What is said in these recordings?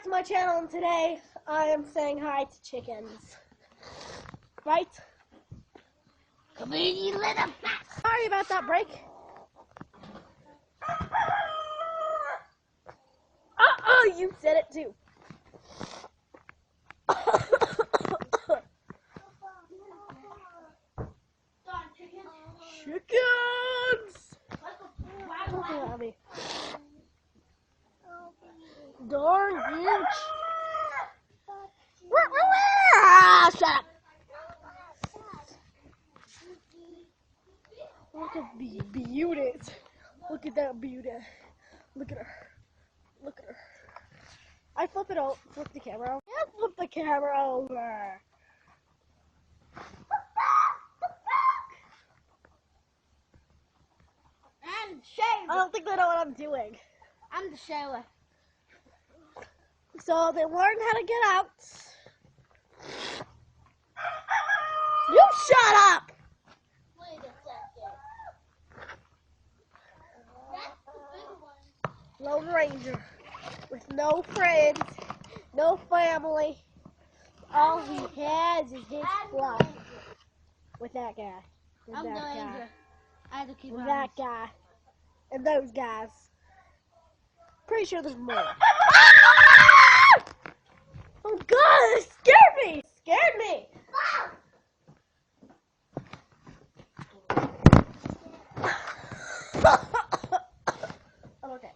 back to my channel, and today I am saying hi to chickens. Right? Sorry about that break. You said it too. Chickens! Looking at me. Darn bitch. Shut up. Look at the beauty. Look at that beauty. Look at her. Look at her. I flip the camera over. Yeah, flip the camera over. I'm the shaver. I don't think they know what I'm doing. I'm the shaver. So they learned how to get out. You shut up! Wait a second. That's the big one. Lone Ranger. With no friends, no family. All he has is his fluff. With that guy. With I'm the that guy. ranger. I have to keep With on. that guy. And those guys. Pretty sure there's more. Oh god, it scared me! Scared me! I'm okay.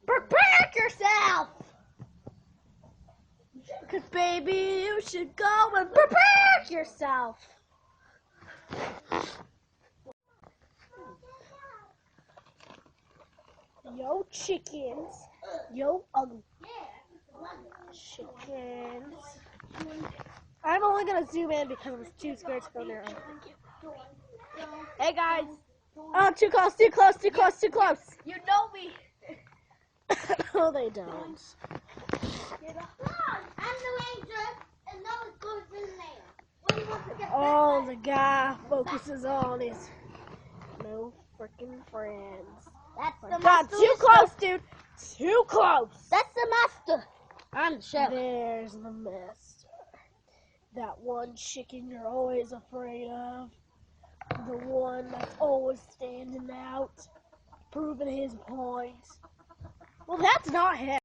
Prepare yourself! Cause baby, you should go and prepare yourself. Yo chickens. Yo ugly chickens. I'm only gonna zoom in because I'm too scared to go near them. Hey guys. Oh, too close, too close, too close, too close. You know me. No, they don't. I'm the ranger, and no one goes in there. When you want to get All the guy focuses on is no freaking friends. That's the God, master. too close, dude. Too close. That's the master. I'm the shaver. There's the master. That one chicken you're always afraid of. The one that's always standing out, proving his point. Well, that's not him.